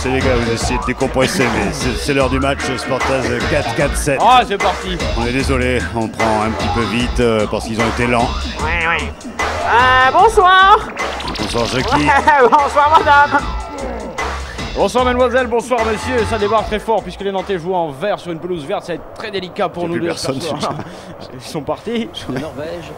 Les gars, vous essayez de décompresser, mais c'est l'heure du match. Sportaz 4-4-7. Ah, c'est parti. On est désolé, on prend un petit peu vite parce qu'ils ont été lents. Oui. Bonsoir. Bonsoir Jackie. Bonsoir madame. Bonsoir mademoiselle, bonsoir monsieur. Ça démarre très fort puisque les Nantais jouent en vert sur une pelouse verte. Ça va être très délicat pour nous deux. Personne. Ils sont partis. La Norvège.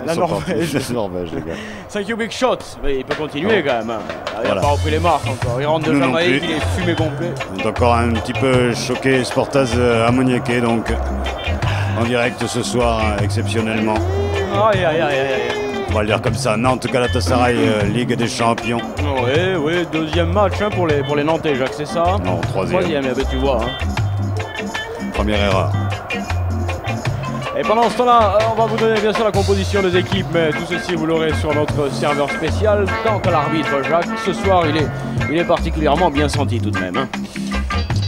La Norvège. La Norvège, les gars. 5 big shots. Mais il peut continuer quand même. Il n'a Voilà. pas repris les marques encore. Il rentre de Nous non Jamaïque, plus. il est fumé complet. On est encore un petit peu choqué, Sportaz ammoniaqué, donc en direct ce soir, exceptionnellement. Aïe. On va le dire comme ça, Nantes Galatasaray, Ligue des Champions. Oui, deuxième match pour les Nantais, Jacques, c'est ça? Non, troisième. Eh ben, tu vois. Première erreur. Et pendant ce temps-là, on va vous donner bien sûr la composition des équipes, mais tout ceci vous l'aurez sur notre serveur spécial. Quant à l'arbitre, Jacques, ce soir il est particulièrement bien senti tout de même. Hein.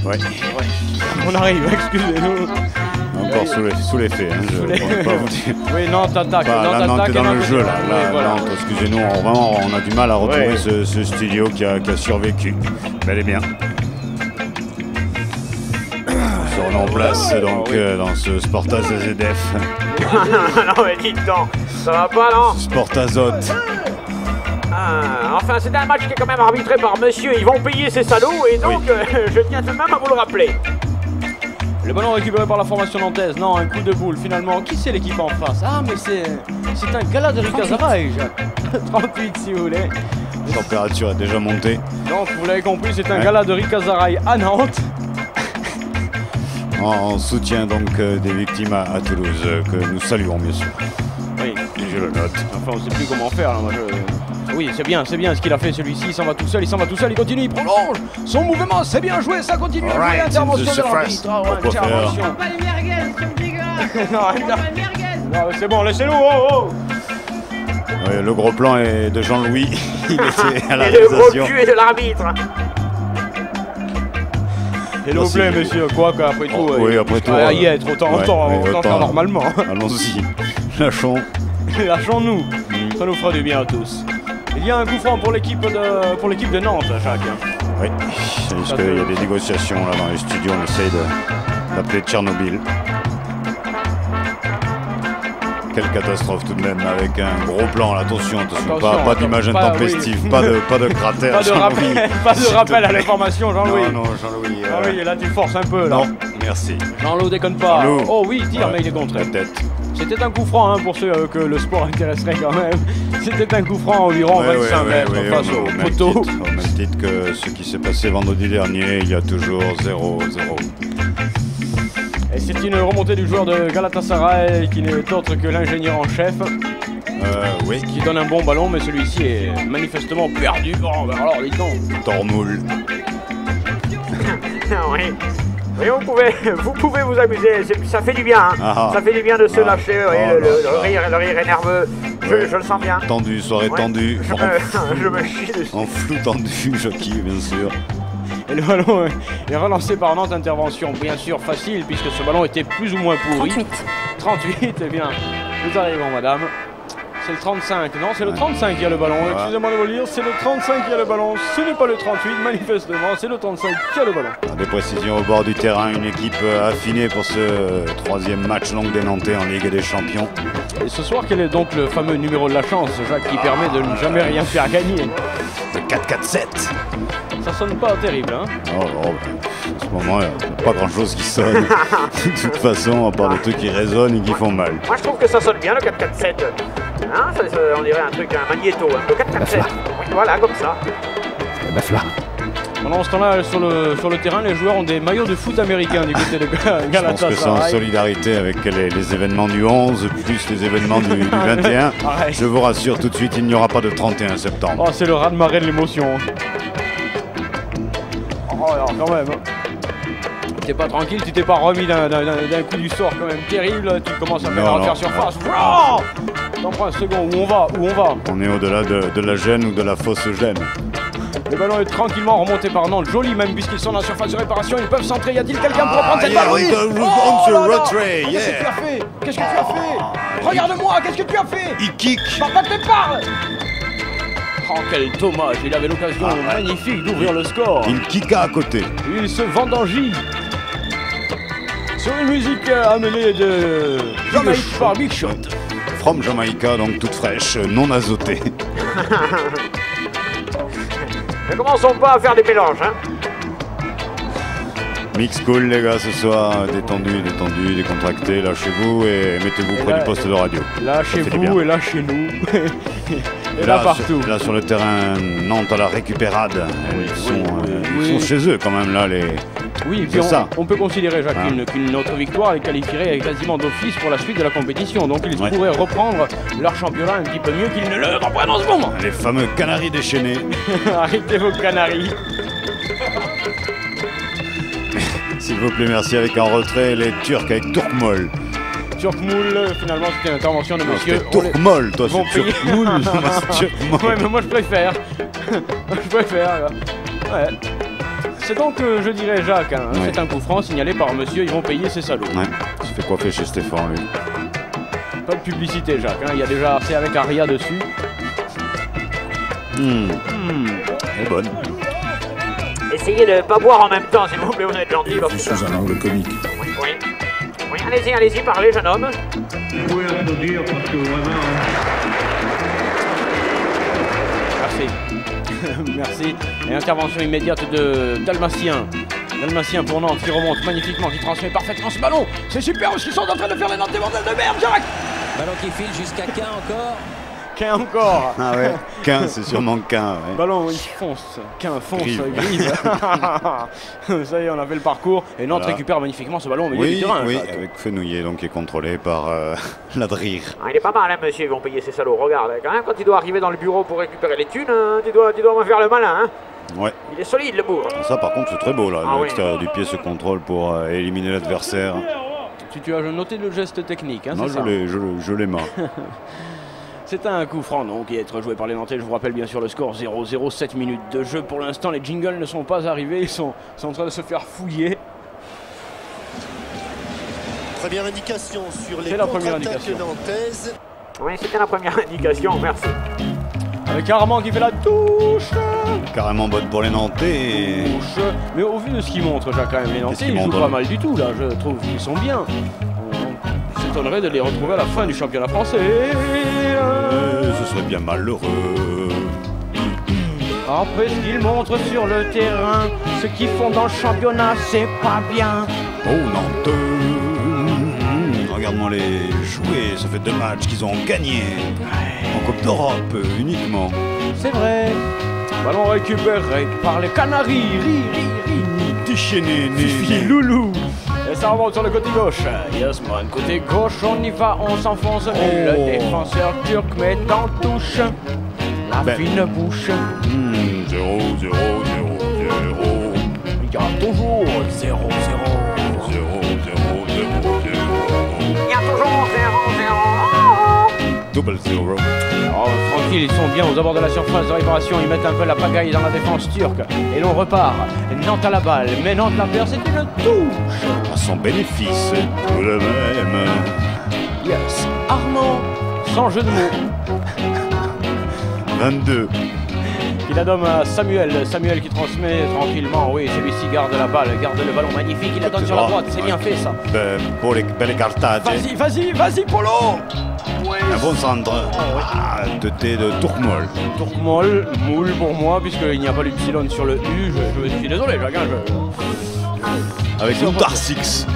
Ouais. On arrive, excusez-nous. Encore sous l'effet, hein, je ne peux pas vous dire. Oui, Nantes attaque. La Nantes est dans le jeu, là. Oui, voilà. Nantes, excusez-nous, on a du mal à retrouver ce studio qui a survécu. Bel et bien. Nous serons en place donc dans ce Sportaz ZDF. Non mais dites donc, ça va pas non? Sportazote. Enfin c'est un match qui est quand même arbitré par monsieur, ils vont payer ces salauds et donc je tiens tout de même à vous le rappeler. Le ballon récupéré par la formation nantaise. Non, un coup de boule finalement. Qui c'est l'équipe en face? Ah, mais c'est un gala de Galatasaray, Jacques. 38 si vous voulez. La température est déjà montée. Donc vous l'avez compris, c'est un gala de Galatasaray à Nantes. En soutien donc des victimes à Toulouse, que nous saluons bien sûr. Oui, Je le note. enfin on sait plus comment faire là. Oui, c'est bien ce qu'il a fait celui-ci, il s'en va tout seul, il continue, il prolonge son mouvement, c'est bien joué, ça continue. Right, Intervention the de l'arbitre. Pourquoi faire Pas les merguez, c'est dégueulasse. Non, Pas les merguez. non, c'est bon, laissez-nous, oh. Ouais, le gros plan est de Jean-Louis, il était à la Et le gros réalisation. cul est de l'arbitre. S'il vous plaît, monsieur, quoi qu'après tout, oui, après tout, y être autant faire normalement. Allons-y, lâchons. Lâchons-nous, ça nous fera du bien à tous. Il y a un coup franc pour l'équipe de Nantes, Jacques. Oui, parce qu'il y a des négociations là dans les studios, on essaye d'appeler Tchernobyl. Quelle catastrophe tout de même, avec un gros plan, là, attention, pas d'image intempestive, oui. pas de cratère. Pas de rappel à l'information, Jean-Louis. Non, Jean-Louis. Ah oui, là tu forces un peu là. Non, merci. Jean-Louis déconne pas. Jean-Loup. Oh oui, tire, Ouais, mais il est contré. peut-être. C'était un coup franc pour ceux que le sport intéresserait quand même. C'était un coup franc environ 25 mètres face au poteau. Au même titre que ce qui s'est passé vendredi dernier, il y a toujours 0-0. Et c'est une remontée du joueur de Galatasaray qui n'est autre que l'ingénieur en chef. Oui. Qui donne un bon ballon, mais celui-ci est manifestement perdu. Oh, ben alors, dites donc. Tormoul. Oui. Oui, vous pouvez vous amuser, ça fait du bien, hein. Ah. Ça fait du bien de se lâcher, Oh, le rire est nerveux, je le sens bien. Tendu, soirée Ouais. tendue. Je me chie dessus. En flou tendu, Jockey, bien sûr. Et le ballon est relancé par Nantes, intervention bien sûr facile puisque ce ballon était plus ou moins pourri. 38, eh bien, nous arrivons madame. C'est le 35, non, c'est le 35 qui a le ballon. Excusez-moi de vous le dire, c'est le 35 qui a le ballon. Ce n'est pas le 38, manifestement, c'est le 35 qui a le ballon. Des précisions au bord du terrain, une équipe affinée pour ce troisième match long des Nantais en Ligue des Champions. Et ce soir, quel est donc le fameux numéro de la chance, Jacques, qui permet de ne jamais rien faire gagner? Le 4-4-7. Ça sonne pas terrible, hein? Oh, en ce moment, il n'y a pas grand-chose qui sonne. De toute façon, à part des trucs qui résonnent et qui font mal. Moi je trouve que ça sonne bien le 4-4-7. Hein, on dirait un truc, un magnéto, hein. Le 4-4-7. Oui, voilà, comme ça. Pendant ce temps-là, sur le terrain, les joueurs ont des maillots de foot américains du côté de Galatasaray. Je pense que c'est en solidarité avec les événements du 11, plus les événements du 21. Je vous rassure tout de suite, il n'y aura pas de 31 septembre. Oh, c'est le raz-de-marée de l'émotion. Oh, alors quand même. T'es pas tranquille, tu t'es pas remis d'un coup du sort quand même terrible. Tu commences à faire entière surface. Oh, t'en prends un second, où on va? On est au-delà de la gêne ou de la fausse gêne. Le ballon est tranquillement remonté par Nantes. Joli même puisqu'ils sont dans la surface de réparation. Ils peuvent centrer. Y a-t-il quelqu'un pour prendre cette balle? Oui, Oh là là. Qu'est-ce Qu'est-ce que tu as fait? Qu'est-ce que tu as fait? Regarde-moi, qu'est-ce que tu as fait? Il kick. Papa te parle. Oh, quel dommage. Il avait l'occasion magnifique d'ouvrir le score. Il kicka à côté. Il se vendangie sur une musique amenée de Jamaïque par Big Shot. From Jamaica, donc toute fraîche, non azotée. Ne commençons pas à faire des mélanges, hein. Mix cool les gars ce soir, détendu, décontracté, lâchez-vous et mettez-vous près du poste de radio. Lâchez-vous et lâchez-nous. Et là partout. Là sur le terrain, Nantes à la récupérade. Ils sont chez eux quand même là les... Oui, puis on peut considérer, Jacques, qu'une autre victoire les qualifierait quasiment d'office pour la suite de la compétition. Donc ils pourraient reprendre leur championnat un petit peu mieux qu'ils ne le reprennent en ce moment. Les fameux canaris déchaînés. Arrêtez vos canaris. S'il vous plaît, merci. Avec un retrait, les Turcs avec Turkmol. Turkmoul, finalement c'était une intervention de monsieur. Turkmol, toi c'est Turkmoul. Ouais, mais moi je préfère. Ouais. C'est donc, je dirais, Jacques, c'est un coup franc signalé par monsieur, ils vont payer ces salauds. Ouais, il se fait coiffer chez Stéphane, lui. Pas de publicité, Jacques, il y a déjà assez avec Aria dessus. Elle est bonne. Essayez de pas boire en même temps, s'il vous plaît, vous êtes gentil. Sous un angle comique. Oui, allez-y, parlez, jeune homme. Vous pouvez applaudir parce que vraiment... Merci. Merci. Et intervention immédiate de Dalmatien. Dalmatien pour Nantes qui remonte magnifiquement, qui transmet parfaitement ce ballon. C'est super ce qu'ils sont en train de faire les Nantes des bordels de merde, Jacques. Ballon qui file jusqu'à Quin encore. Quin encore. Ah ouais, Quin, c'est sûrement Quin. Ouais. Ballon, il fonce. Quin fonce, grise. Ça y est, on a fait le parcours. Et Nantes récupère magnifiquement ce ballon au milieu du terrain. Oui, avec Fenouillet, donc qui est contrôlé par Ladrir. Il est pas mal, hein, monsieur, ils vont payer ces salauds. Regarde, quand même, quand il doit arriver dans le bureau pour récupérer les thunes, tu dois me faire le malin, hein. Ouais. Il est solide, le bourg. Ça, par contre, c'est très beau, là. L'extérieur du pied se contrôle pour éliminer l'adversaire. Tu as noté le geste technique, hein, non, je l'ai marre. C'est un coup franc donc qui est être joué par les Nantais. Je vous rappelle bien sûr le score 0-0, 7 minutes de jeu. Pour l'instant, les jingles ne sont pas arrivés. Ils sont en train de se faire fouiller. Première indication sur les contre-attaques nantaises. Oui, c'était la première indication, merci. Avec Armand qui fait la touche. Carrément bonne pour les Nantais. Touche. Mais au vu de ce qu'ils montrent, Jacques, quand même, les Nantais, ils jouent pas mal du tout là. Je trouve qu'ils sont bien. On s'étonnerait de les retrouver à la fin du championnat français. Ce serait bien malheureux. Après ce qu'ils montrent sur le terrain, ce qu'ils font dans le championnat, c'est pas bien. Oh Nantes, regarde-moi les jouer, ça fait 2 matchs qu'ils ont gagné. En Coupe d'Europe uniquement. C'est vrai. Ballon récupéré par les Canaries. Déchaîné, Fifi Loulou. Et ça remonte sur le côté gauche. Yasman, côté gauche, on y va, on s'enfonce. Le défenseur turc met en touche. La fine bouche. 0, 0, 0, 0. Il y a toujours 0, 0. 0, 0, 0, 0, 0. Il y a toujours 0, 0. Double 0. Oh, tranquille, ils sont bien aux abords de la surface de réparation. Ils mettent un peu la pagaille dans la défense turque. Et l'on repart. Nantes à la balle. Mais Nantes la perd, c'est une touche. À son bénéfice, tout le même. Yes. Armand sans jeu de mots. 22. Il la donne à Samuel. Samuel qui transmet tranquillement. Oui, celui-ci garde la balle, garde le ballon magnifique. Il la donne sur la droite. C'est bien fait ça. Pour les belles cartages. Vas-y, Polo. Oui. Un bon centre. De Tourmol. Tourmol, moule pour moi, puisqu'il n'y a pas l'Ypsilon sur le U. Je suis désolé, Jacques. Avec Dundarsix.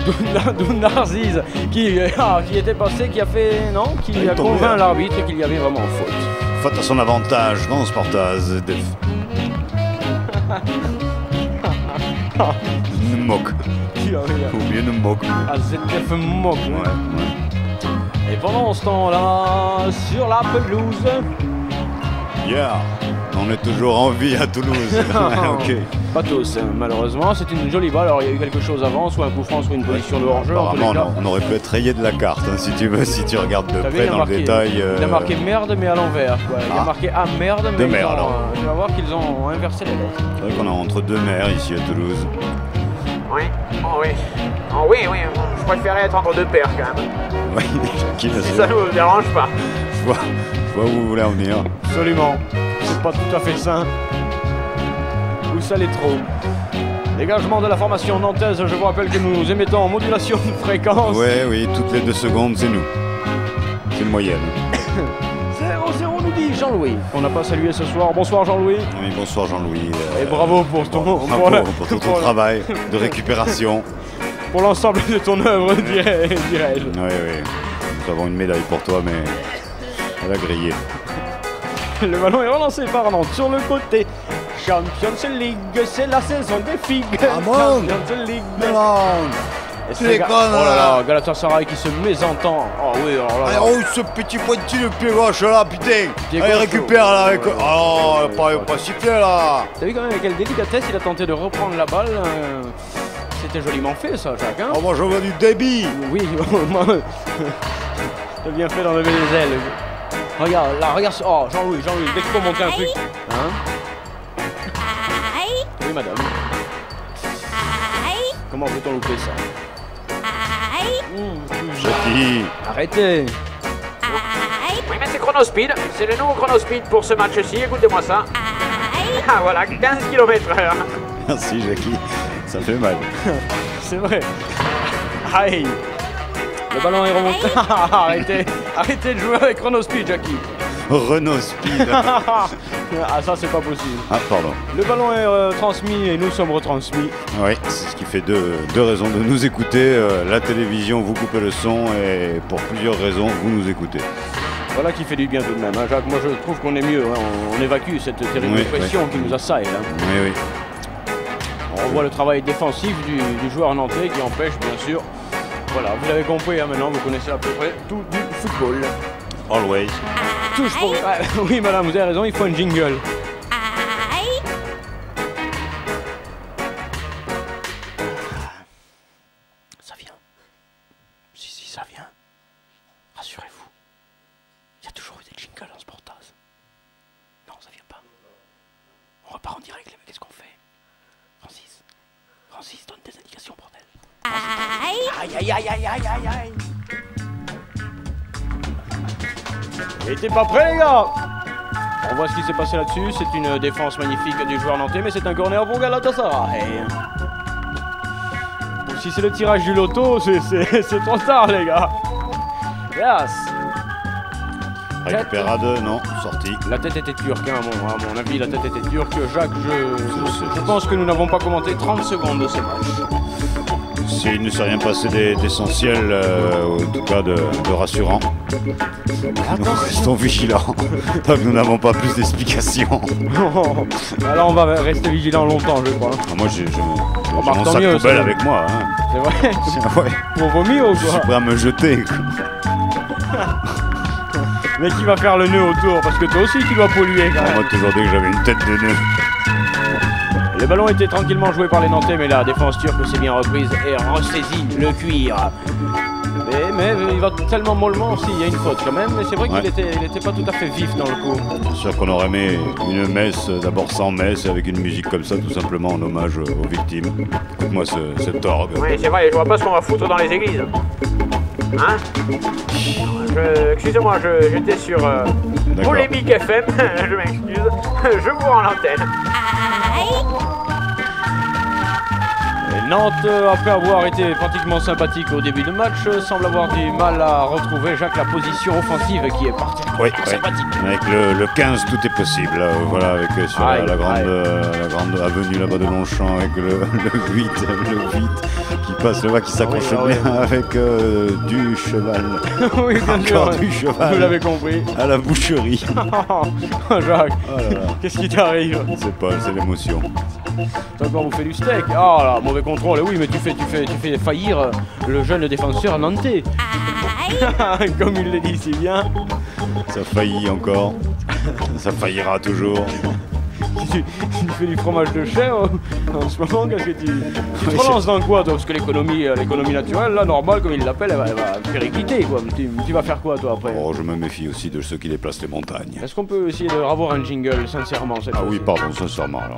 Dundarziz qui était passé, qui a fait. Non, qui a convaincu l'arbitre qu'il y avait vraiment faute. Faute à son avantage, non, Sportaz. Ne moque. Ou bien ne moque. ZF moque. Ouais. Et pendant ce temps-là, sur la pelouse. Yeah. On est toujours en vie à Toulouse. Ok. Pas tous, malheureusement. C'est une jolie balle. Alors il y a eu quelque chose avant, soit un coup franc, soit une position de hors-jeu. Apparemment, on aurait pu être rayé de la carte, hein, si tu veux, si tu regardes de près dans le détail. Il a marqué merde, mais à l'envers. Il a marqué ah merde, mais merde, alors. Tu vas voir qu'ils ont inversé les lettres. C'est vrai qu'on est entre deux mers ici à Toulouse. Oui, oui, je préférais être entre deux paires quand même. Oui, si ça ne vous dérange pas. Je vois où vous voulez en venir. Absolument. C'est pas tout à fait sain. Ou ça l'est trop. Dégagement de la formation nantaise. Je vous rappelle que nous émettons en modulation de fréquence. Oui, toutes les 2 secondes, c'est nous. C'est une moyenne. 0-0 nous dit Jean-Louis. On n'a pas salué ce soir. Bonsoir Jean-Louis. Oui, bonsoir Jean-Louis. Et bravo pour ton tout ton travail de récupération. Pour l'ensemble de ton œuvre, dirais-je. Oui. Nous avons une médaille pour toi, mais elle a grillé. Le ballon est relancé par Nantes sur le côté. Champions League, c'est la saison des figues. Champions League. Tu les connes, oh là là, Galatasaray qui se mésentend. Oh oui, alors là. Oh, ce petit pointu de pied gauche là, putain. Allez, récupère là avec. Oh, pas sifflé là. T'as vu quand même avec quelle délicatesse il a tenté de reprendre la balle. C'était joliment fait ça, Jacques. Hein, oh, moi je veux du débit. Oui, moi. T'as bien fait d'enlever les ailes. Regarde, là, regarde. Oh, Jean-Louis, dès qu'il faut monter un truc. Hein? Oui, madame. Comment peut-on louper ça? Jackie. Arrêtez. Oui, mais c'est Chronospeed. C'est le nouveau Chronospeed pour ce match-ci. Écoutez-moi ça. Ah, voilà, 15 km/h. Merci, Jackie. Ça fait mal. C'est vrai. Aïe. Le ballon est remonté. Arrêtez de jouer avec Chronospeed, Jackie. Renault Speed. Ah, ça c'est pas possible. Ah, pardon. Le ballon est transmis et nous sommes retransmis. Oui, c'est ce qui fait deux raisons de nous écouter. La télévision, vous coupez le son et pour plusieurs raisons, vous nous écoutez. Voilà qui fait du bien tout de même, hein, Jacques. Moi je trouve qu'on est mieux. Hein. On évacue cette terrible pression qui nous assaille. Hein. Oui. On voit le travail défensif du joueur nantais qui empêche, bien sûr. Voilà, vous l'avez compris, hein, maintenant vous connaissez à peu près tout du football. Always. Touche pour... oui, madame, vous avez raison, il faut un jingle. Ça vient. Si, ça vient. Rassurez-vous. Il y a toujours eu des jingles en Sportaz. Non, ça vient pas. On repart en direct, mais qu'est-ce qu'on fait? Francis, donne des indications, bordel. Aïe. Et t'es pas prêt, les gars? On voit ce qui s'est passé là-dessus. C'est une défense magnifique du joueur nantais, mais c'est un corner pour Galatasaray. Si c'est le tirage du loto, c'est trop tard, les gars. Yes. Récupère à deux, non, sorti. La tête était turque, hein, à mon avis, la tête était turque. Jacques, je pense que nous n'avons pas commenté 30 secondes de ce match. Il ne s'est rien passé d'essentiel, en tout cas de rassurant. Nous restons vigilants, tant que nous n'avons pas plus d'explications. Alors on va rester vigilants longtemps, je crois. Ah, moi j'ai mon sac poubelle avec moi. Hein. C'est vrai? Ouais. Pour vomir ou quoi? Je suis prêt à me jeter. Mais qui va faire le nœud autour? Parce que toi aussi tu dois polluer quand même. Moi toujours dit que j'avais une tête de nœud. Le ballon était tranquillement joué par les Nantais, mais la défense turque s'est bien reprise et ressaisit le cuir. Mais il va tellement mollement aussi, il y a une faute quand même, mais c'est vrai qu'il était pas tout à fait vif dans le coup. Bien sûr qu'on aurait aimé une messe, d'abord sans messe, avec une musique comme ça, tout simplement en hommage aux victimes. Écoute-moi cet orgue. Oui, c'est vrai, je vois pas ce qu'on va foutre dans les églises. Hein? Excusez-moi, j'étais sur Polémique FM, je m'excuse. Je vous rends l'antenne. Et Nantes, après avoir été pratiquement sympathique au début de match, semble avoir du mal à retrouver, Jacques, la position offensive qui est particulièrement sympathique. Avec le 15, tout est possible. Voilà, avec sur la grande avenue là-bas de Longchamp, avec le 8 qui passe là-bas, qui s'accroche bien avec du cheval. Oui, bien Encore sûr. du cheval. Vous l'avez compris. À la boucherie. Jacques, Oh là là. qu'est-ce qui t'arrive? C'est pas, c'est l'émotion. T'as encore bouffé du steak? Ah là, mauvais contrôle. Oui, mais tu fais faillir le jeune défenseur nantais. Comme il le dit si bien. Ça faillit encore. Ça faillira toujours. Tu fais du fromage de chèvre en ce moment, qu'est-ce que tu te relances dans quoi toi? Parce que l'économie naturelle, là, normale, comme il l'appelle, elle va péricliter quoi. Tu vas faire quoi toi après? Oh, je me méfie aussi de ceux qui déplacent les montagnes. Est-ce qu'on peut essayer de revoir un jingle, sincèrement cette Ah fois-ci? oui, pardon, sincèrement alors.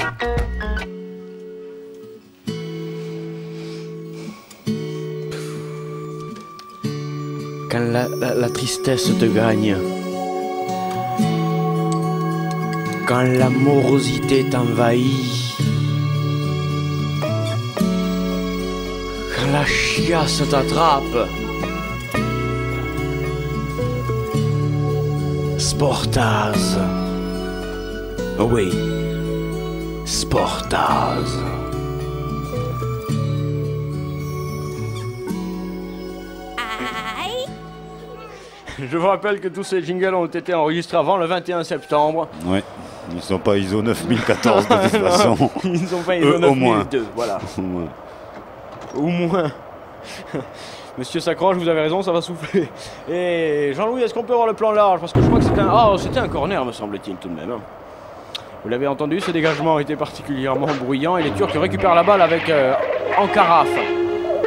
Quand la tristesse te gagne, quand la morosité t'envahit, quand la chiasse t'attrape, Sportaz. Oui, Sportaz. Je vous rappelle que tous ces jingles ont été enregistrés avant le 21 septembre. Ouais, ils ne sont pas ISO 9014 de toute façon. Ils ne sont pas ISO 9002, au moins. voilà. Au moins. Au moins. Monsieur s'accroche, vous avez raison, ça va souffler. Et Jean-Louis, est-ce qu'on peut avoir le plan large? Parce que je crois que c'était un corner, me semble-t-il, tout de même. Hein. Vous l'avez entendu, ce dégagement a été particulièrement bruyant et les Turcs récupèrent la balle avec Ankaraf.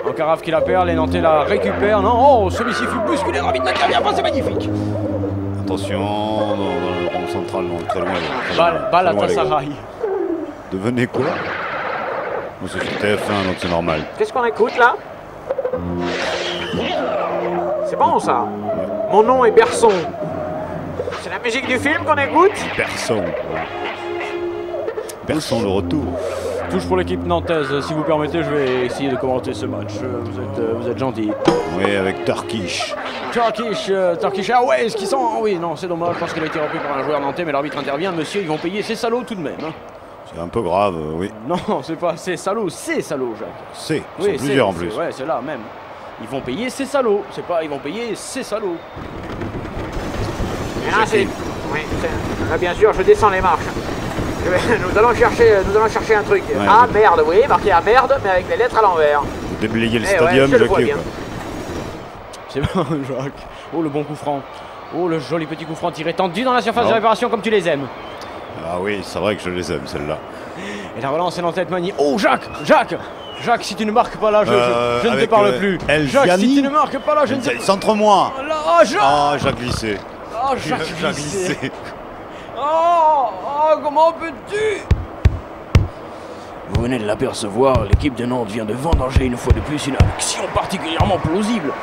Ankaraf qui la perd, les Nantais la récupèrent. Non, oh, celui-ci fut bousculé, Rabid n'intervient pas, c'est magnifique. Attention, dans le rond central, non, très loin. Balle à Tassaray. Devenez quoi? Bon, c'est sur TF1, donc c'est normal. Qu'est-ce qu'on écoute là? C'est bon ça. Mon nom est Berson. C'est la musique du film qu'on écoute? Personne. Personne le retour. Touche pour l'équipe nantaise, si vous permettez, je vais essayer de commenter ce match. Vous êtes gentil. Oui, avec Turkish. Turkish Airways qui sont... Oui, non, c'est dommage parce qu'il a été repris par un joueur nantais, mais l'arbitre intervient. Monsieur, ils vont payer ces salauds tout de même. Hein. C'est un peu grave, oui. Non, c'est pas ces salauds, Jacques. C'est Oui, plusieurs en plus. Ouais, c'est là même. Ils vont payer ces salauds. C'est pas, ils vont payer ces salauds. Ah, c'est... Oui, là, bien sûr, je descends les marches. Nous allons chercher un truc. Ouais, ah merde, oui, marqué à merde, mais avec les lettres à l'envers. Vous déblayez le Eh stadium, ouais, je le vois Jacques. bien. C'est bon, Jacques. Oh, le bon coup franc. Oh, le joli petit coup franc tiré tendu dans la surface de réparation comme tu les aimes. Ah oui, c'est vrai que je les aime, celle-là. Et la relance est en tête manie. Oh, Jacques, si tu ne marques pas là, je ne te parle plus. Jacques, si tu ne marques pas là, je ne te... Centre-moi. Oh, Jacques. Ah, Jacques glissé. Oh, Jacques Jacques glissé. glissé. Oh, comment peux-tu? Vous venez de l'apercevoir, l'équipe de Nantes vient de vendanger une fois de plus une action particulièrement plausible.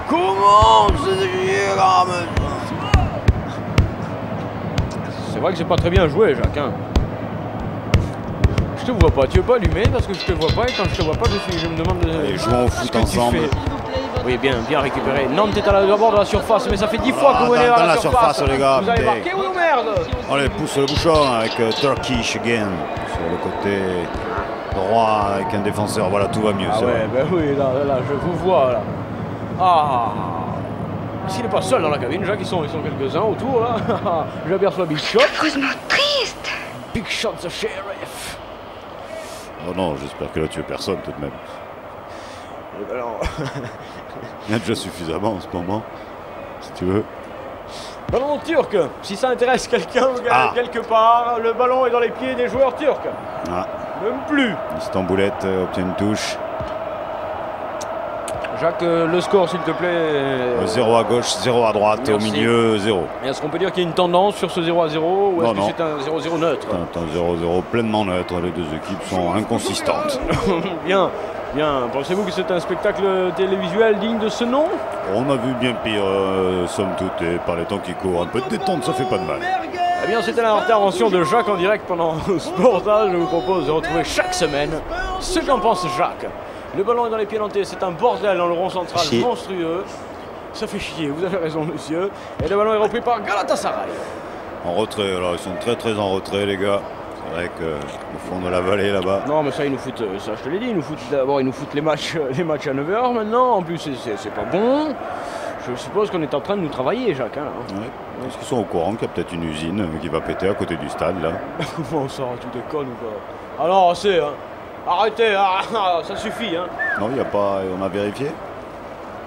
Comment c'est vrai que c'est pas très bien joué, Jacques. Hein. Je te vois pas, tu veux pas allumer parce que je te vois pas et quand je te vois pas, je me demande de... Allez, jouons au foot ensemble. Oui, bien récupéré. Nantes est à la bord de la surface, mais ça fait 10 fois que vous venez dans à la surface, les gars. Vous avez marqué ou merde? On les pousse le bouchon avec Turkish again. Sur le côté droit avec un défenseur. Voilà, tout va mieux. Ah c'est ouais, vrai. ben oui, là, je vous vois, là. Ah. Est-ce qu'il n'est pas seul dans la cabine, Jacques? Ils sont quelques-uns autour, là. J'aperçois Big Shot. Big Shot, the sheriff. Oh non, j'espère que là tu es personne tout de même. Alors... Il y en a déjà suffisamment en ce moment, si tu veux. Ballon turc. Si ça intéresse quelqu'un quelque part, le ballon est dans les pieds des joueurs turcs. Ah. Même plus. Istanboulette obtient une touche. Jacques, le score s'il te plaît. 0 à gauche, 0 à droite, et au Merci. milieu 0. Et est-ce qu'on peut dire qu'il y a une tendance sur ce 0 à 0 ou est-ce que Non. c'est un 0-0 neutre? C'est un 0-0 pleinement neutre, les deux équipes sont inconsistantes. Bien, bien. Pensez-vous que c'est un spectacle télévisuel digne de ce nom? On a vu bien pire, somme toute, et par les temps qui courent, un peu de détente, ça fait pas de mal. Eh bien, c'était l'intervention de Jacques en direct pendant Sportage. Je vous propose de retrouver chaque semaine ce qu'en pense Jacques. Le ballon est dans les pieds nantais, c'est un bordel dans le rond central monstrueux. Ça fait chier, vous avez raison, monsieur. Et le ballon est repris par Galatasaray. En retrait, alors ils sont très en retrait, les gars. C'est vrai qu'au fond de la vallée, là-bas. Non, mais ça, ils nous foutent, ça je te l'ai dit, ils nous foutent les matchs à 9h maintenant. En plus, c'est pas bon. Je suppose qu'on est en train de nous travailler, Jacques. Hein, là. Ouais. Est-ce qu'ils sont au courant qu'il y a peut-être une usine qui va péter à côté du stade, là? Comment ça, tu déconnes ou quoi? Alors, c'est... Hein. Arrêtez, ça suffit. Hein. Non, il n'y a pas... On a vérifié?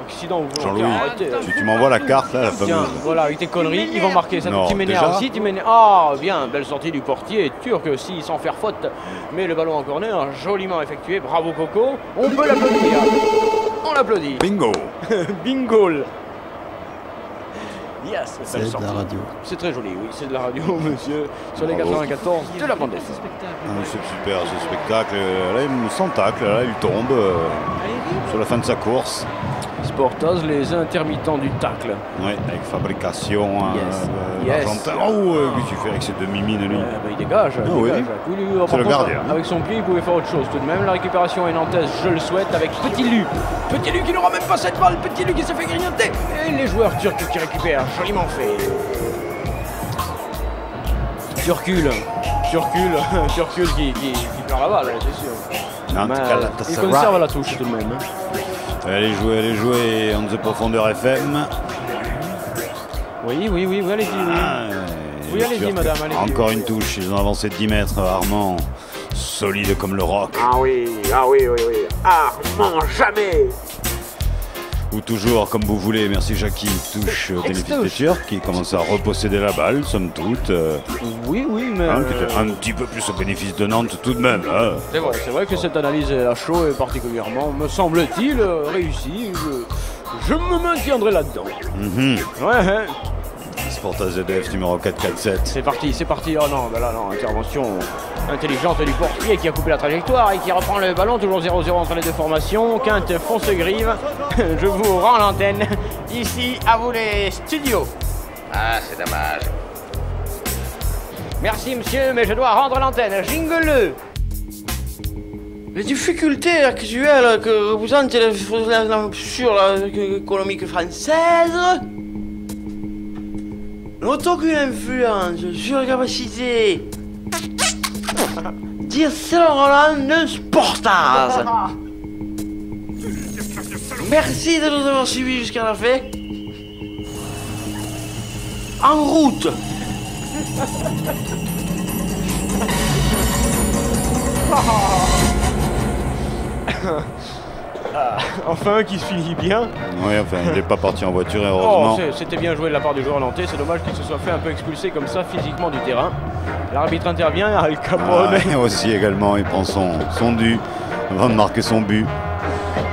Accident, vous Jean-Louis, arrêtez. tu m'envoies la carte, là, la Tiens, fameuse. voilà, avec tes conneries, ils vont marquer ça. Non, Tu m'énerves déjà aussi, tu m'énerves. Ah, bien, belle sortie du portier turc, si, sans faire faute. Mais le ballon en corner, joliment effectué. Bravo Coco. On peut l'applaudir. On l'applaudit. Bingo! Bingo. Yes, C'est belle de sortie. la radio. C'est très joli, oui, c'est de la radio, monsieur. Sur les Bravo. 94 de la bande FM. C'est super, ce spectacle. Là, il me sent tacle, là, il tombe sur la fin de sa course. Sportaz, les intermittents du tacle. Ouais, avec fabrication Yes. argentin. Oh, qu'est-ce qu'il fait avec ses demi-mines, lui? Il dégage. Ah il oui. dégage. Oui, lui, par C'est le contre, gardien. Avec son pied, il pouvait faire autre chose tout de même. La récupération est nantaise, je le souhaite, avec Petit Lu. Petit Lu qui n'aura même pas cette balle. Petit Lu qui s'est fait grignoter. Et les joueurs turcs qui récupèrent. Joliment fait. Turcule qui perd la balle, c'est sûr. Nantes, Mais, Galatasaray. il conserve la touche tout de même. Hein. Allez jouer on the profondeur FM. Oui, allez-y. Oui, allez-y, Turcs. madame, allez-y. Encore une touche, ils ont avancé de 10 mètres, Armand. Solide comme le roc. Ah oui. Armand, jamais. Ou toujours, comme vous voulez, merci Jackie. Touche au bénéfice des Turcs qui commence à reposséder la balle, somme toute. Oui, mais... Qui était un petit peu plus au bénéfice de Nantes tout de même. Hein. C'est vrai que cette analyse à chaud est particulièrement, me semble-t-il, réussie. Je me maintiendrai là-dedans. Ouais. Sporta ZF numéro 447. C'est parti. Oh non, ben là, non, intervention intelligente du portier qui a coupé la trajectoire et qui reprend le ballon, toujours 0-0 entre les deux formations. Quinte fonce grive. Je vous rends l'antenne. Ici, à vous les studios. Ah, c'est dommage. Merci monsieur, mais je dois rendre l'antenne. Jingle-le. Les difficultés actuelles que représente sur l'économie française n'ont aucune influence sur la capacité d'Ircel Roland Sportaz. Merci de nous avoir suivis jusqu'à la fin. En route. Enfin, qui se finit bien. Oui, enfin, il n'est pas parti en voiture, heureusement. C'était bien joué de la part du joueur nantais. C'est dommage qu'il se soit fait un peu expulser comme ça physiquement du terrain. L'arbitre intervient, Al Capone. Aussi également, il prend son dû avant de marquer son but.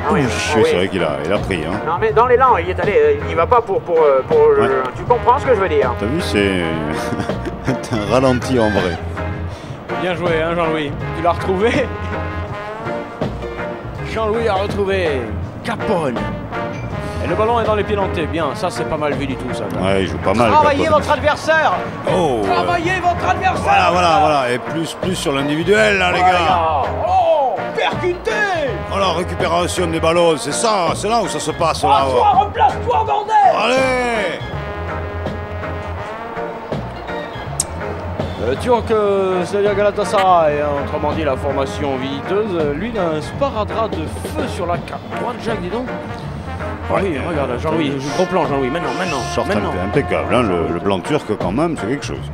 C'est vrai qu'il a pris. Hein. Non mais dans l'élan, il est allé, il va pas pour tu comprends ce que je veux dire? T'as vu, c'est un ralenti en vrai. Bien joué, hein, Jean-Louis. Tu l'as retrouvé? Jean-Louis a retrouvé Capone. Et le ballon est dans les pieds nantais. Bien, ça c'est pas mal vu du tout ça. Ouais, il joue pas mal. Travaillez Capone. votre adversaire. Travaillez votre adversaire. Voilà. Et plus sur l'individuel là, les gars. Oh, percuté. Oh la récupération des ballons, c'est là où ça se passe là. Toi, replace-toi, bordel. Allez. Turc, c'est-à-dire Galatasaray, hein, autrement dit la formation viteuse, lui il a un sparadrap de feu sur la carte droite, Jacques, dis donc. Oui, regarde, Jean-Louis, gros plan, Jean-Louis, maintenant. Impeccable, hein, le blanc turc quand même, c'est quelque chose.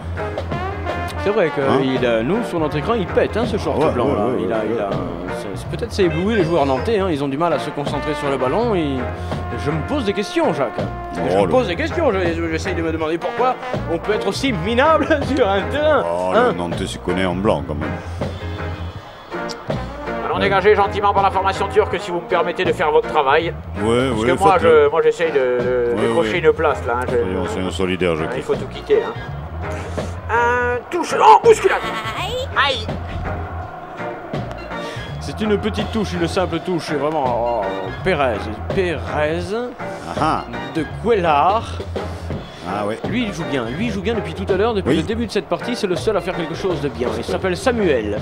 C'est vrai que nous, sur notre écran, il pète ce short blanc. Là. Peut-être c'est ébloui les joueurs nantais, hein, ils ont du mal à se concentrer sur le ballon. Et je me pose des questions, Jacques. J'essaye de me demander pourquoi on peut être aussi minable sur un terrain. Le Nantais s'y connaît en blanc quand même. dégagez gentiment par la formation turque si vous me permettez de faire votre travail. Ouais, Parce ouais. que moi j'essaye de décrocher une place là. Hein, Soyons solidaires, je il faut tout quitter. Hein. Touche. Oh, bousculade. Aïe. C'est une petite touche, une simple touche, c'est vraiment Pérez de Cuellar. Ah ouais. Lui il joue bien depuis tout à l'heure, depuis le début de cette partie, c'est le seul à faire quelque chose de bien. Il s'appelle Samuel.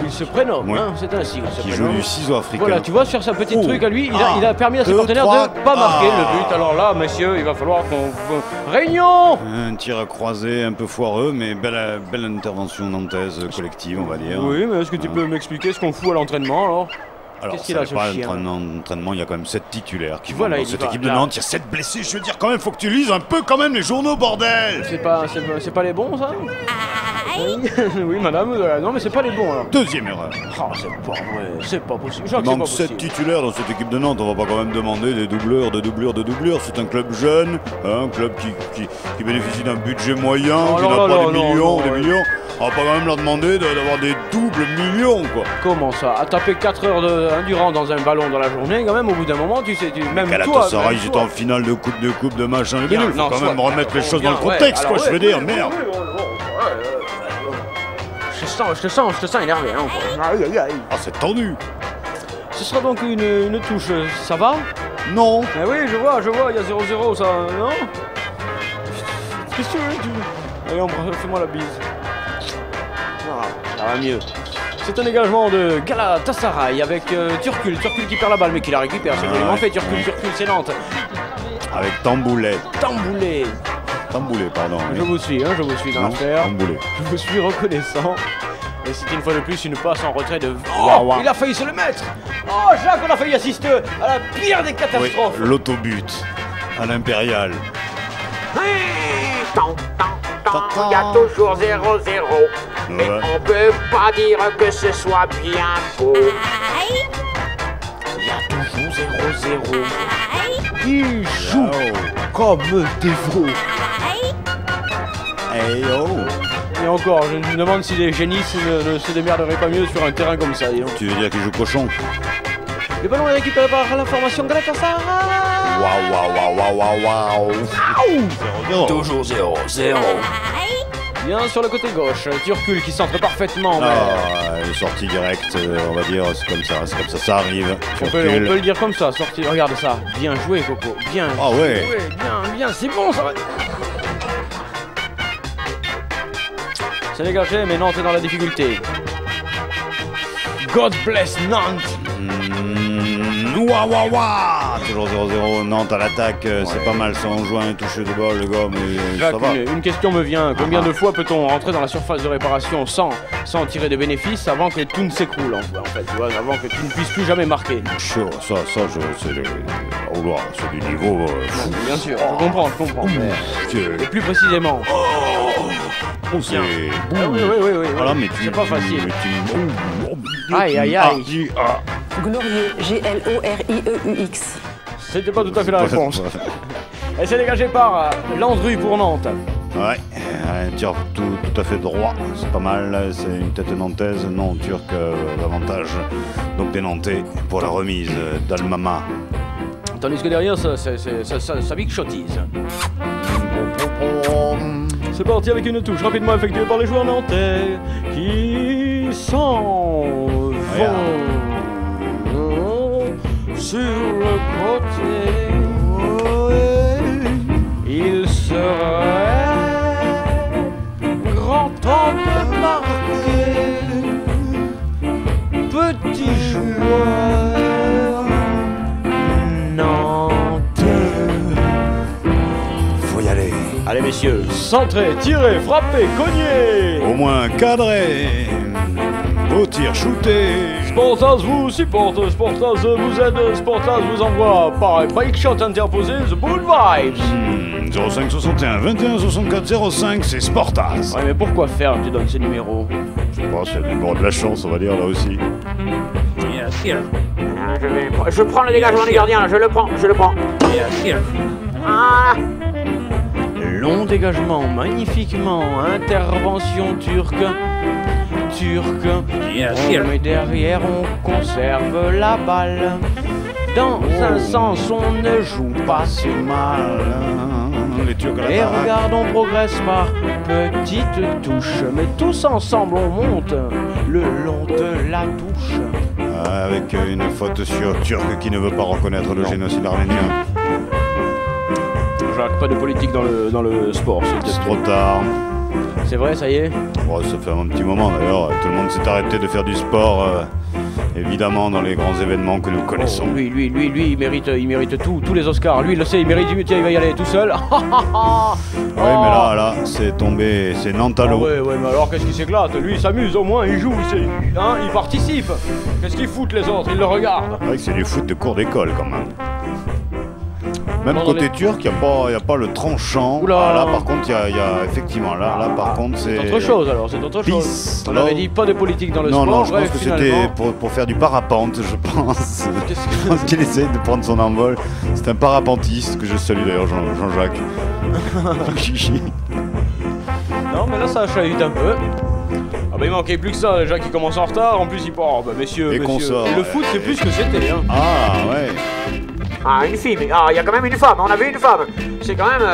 Il se prénomme, hein, c'est ainsi. Qui joue du ciseau africain. Voilà, tu vois, sur sa petite truc à lui, il a permis à ses partenaires de ne pas marquer le but. Alors là, messieurs, il va falloir qu'on... Réunion. Un tir à croisé un peu foireux, mais belle intervention nantaise collective, on va dire. Oui, mais est-ce que tu peux m'expliquer ce qu'on fout à l'entraînement alors? Alors, ça n'est pas l'entraînement, il y a quand même 7 titulaires qui vont dans cette équipe de là. Nantes. Il y a 7 blessés, je veux dire, quand même, faut que tu lises un peu quand même les journaux, bordel. C'est pas les bons, ça? Oui, madame, non, mais c'est pas les bons, alors. Deuxième erreur. Oh, c'est pas vrai, c'est pas possible. Il manque 7 titulaires dans cette équipe de Nantes, on va pas quand même demander des doubleurs. C'est un club jeune, un club qui bénéficie d'un budget moyen, qui n'a pas des millions. On va pas quand même leur demander d'avoir des doubles millions, quoi. Comment ça? À taper 4 heures durant dans un ballon dans la journée, quand même, au bout d'un moment, tu sais, même Galatasaray, ils étaient en finale de coupe de machin. Il faut quand même remettre les choses dans le contexte, quoi, je veux dire, merde. Je te sens énervé, hein. Ah, c'est tendu. Ce sera donc une touche, ça va? Non. Eh oui, je vois, il y a 0-0, ça, non? Qu'est-ce que tu veux? Allez, fais-moi la bise. Ça va mieux. C'est un dégagement de Galatasaray avec Turkul qui perd la balle mais qui la récupère. C'est joliment fait. Turkul, c'est Nantes. Avec Tamboulet, pardon. Je vous suis dans l'affaire. Tamboulet. Je vous suis reconnaissant. Et c'est une fois de plus une passe en retrait de... Oh, il a failli se le mettre. Oh, Jacques, on a failli assister à la pire des catastrophes. Oui, l'autobut à l'Impérial. Il y a toujours 0-0. Mais on peut pas dire que ce soit bien beau. Il y a toujours 0-0. Il joue comme des veaux. Hey yo. Et encore, je me demande si les génies ne se démerderaient pas mieux sur un terrain comme ça. Tu veux dire qu'il joue cochon? Le ballon est récupéré par la formation Galatasaray. Waouh. Toujours 0-0. Bien sur le côté gauche, Turkul qui centre parfaitement. Elle est sortie directe, on va dire, c'est comme ça, ça arrive. On peut le dire comme ça, sortie. Regarde ça, bien joué Coco, bien joué, bien, c'est bon ça va. C'est dégagé, mais Nantes est dans la difficulté. God bless Nantes. Toujours 0-0, Nantes à l'attaque, c'est pas mal ça, on joue un toucher de balle, le gars, mais Jacques, ça va. Une question me vient, combien de fois peut-on rentrer dans la surface de réparation sans tirer de bénéfices avant que tout ne s'écroule en fait, tu vois, avant que tu ne puisses plus jamais marquer? Chaud, ça c'est du niveau bien sûr, je comprends, mais plus précisément. C'est... Oui. Voilà, mais c'est pas facile. Aïe. Glorieux, G-L-O-R-I-E-U-X. C'était pas tout à fait la réponse. Elle s'est dégagée par Landru pour Nantes. Ouais, un tir tout à fait droit, c'est pas mal, c'est une tête nantaise, non turc davantage. Donc des Nantais pour la remise d'Almama. Tandis que derrière, ça big shotise. C'est parti avec une touche rapidement effectuée par les joueurs nantais qui s'en vont sur le côté. Il serait grand temps de marquer. Petit joueur nantais. Faut y aller. Allez messieurs, centrez, tirez, frappez, cognez. Au moins cadré. Beau tir shooté. Sportaz vous supporte, Sportaz vous aide, Sportaz vous envoie par bike shot interposé The Bull Vibes. 05 61 21 64 05, c'est Sportaz. Ouais, mais pourquoi faire tu donnes ces numéros? Je sais pas, c'est le numéro de la chance, on va dire là aussi. Je prends le dégagement des gardiens, là, je le prends. Long dégagement, magnifiquement, intervention turque. turc. Mais derrière on conserve la balle. Dans un sens on ne joue pas si mal. Et regarde, on progresse par petites touches. Mais tous ensemble on monte le long de la touche. Avec une faute sur Turc qui ne veut pas reconnaître le génocide arménien. Jacques, pas de politique dans le sport. C'est trop tard. C'est vrai, ça y est. Bon, ça fait un petit moment d'ailleurs. Tout le monde s'est arrêté de faire du sport. Évidemment dans les grands événements que nous connaissons. Oh, lui, il mérite tous les Oscars. Lui, il le sait, il mérite, tiens, il va y aller tout seul. Oui, mais là, c'est tombé, c'est Nantalo. Ouais, mais alors qu'est-ce qu'il s'éclate? Lui, il s'amuse au moins, il joue, il participe. Qu'est-ce qu'ils foutent les autres? Ils le regardent. C'est vrai que c'est du foot de cours d'école quand même. Même côté turc, il n'y a pas le tranchant. Oula. Ah, là, par contre, il y a effectivement, là, par contre, c'est autre chose alors, c'est autre chose. On avait dit pas de politique dans le sport. Non, je pense que c'était pour faire du parapente, je pense. Je pense qu'il essaie de prendre son envol. C'est un parapentiste que je salue d'ailleurs, Jean-Jacques. Non, mais là, ça chahute un peu. Ah bah il manquait plus que ça, déjà qui commence en retard. En plus, il part. Bah messieurs. Et le foot, c'est plus que c'était. Hein. Ah ouais. Ah, une fille, mais il y a quand même une femme, on a vu une femme. C'est quand même,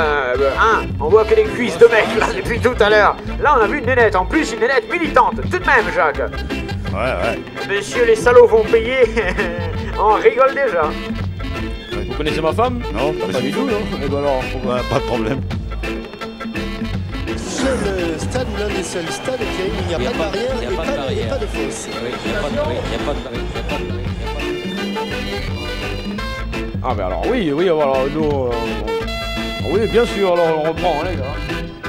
on voit que les cuisses de mec là depuis tout à l'heure. Là, on a vu une nénette, en plus une nénette militante, tout de même, Jacques. Ouais. Messieurs, les salauds vont payer. On rigole déjà. Vous connaissez ma femme? Non, pas du tout, non. Et ben alors, ouais, pas de problème. Seul stade, l'un des seuls stades où il n'y a pas de barrière et pas de fosse. Oui, il n'y a pas de barrière. Ah mais alors oui, alors nous... oui, bien sûr, alors on reprend, les gars.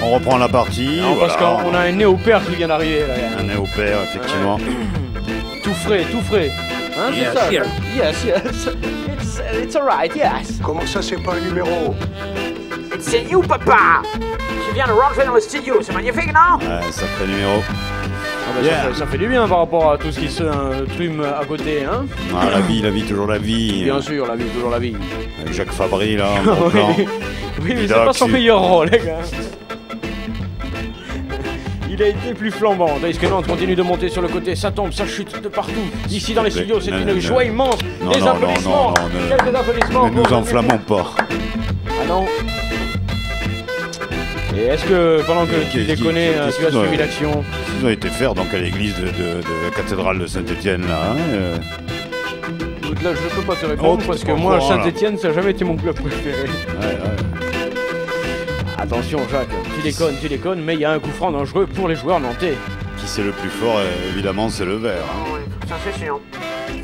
On reprend la partie. Non, parce qu'on a un néopère qui vient d'arriver, là. Un néopère, effectivement. Tout frais. Hein, c'est ça? Yes. It's alright, yes. Comment ça, c'est pas un numéro? C'est you, papa. Qui vient de rentrer dans le studio, c'est magnifique, non? Ouais, sacré numéro. Ah bah ça fait du bien par rapport à tout ce qui se trume à côté, hein. Ah, la vie, toujours la vie. Bien sûr, la vie, toujours la vie. Avec Jacques Fabry, là, en bon plan. Oui, mais c'est pas son meilleur rôle, les gars. Il a été plus flambant. Tandis que Nantes continue de monter sur le côté, ça tombe, ça chute de partout. Ici dans les studios, c'est une joie immense. Des applaudissements. Quelques applaudissements. Ne nous enflammons pas. Ah non. Et est-ce que pendant que tu déconnais, tu as suivi l'action? Ils ont été faire donc à l'église de la cathédrale de Saint-Étienne là. Là je peux pas te répondre parce que moi Saint-Étienne ça n'a jamais été mon club préféré. Ouais. Attention Jacques, tu déconnes, mais il y a un coup franc dangereux pour les joueurs nantais. Qui c'est le plus fort, évidemment c'est le vert. Hein. Oui, ça c'est sûr.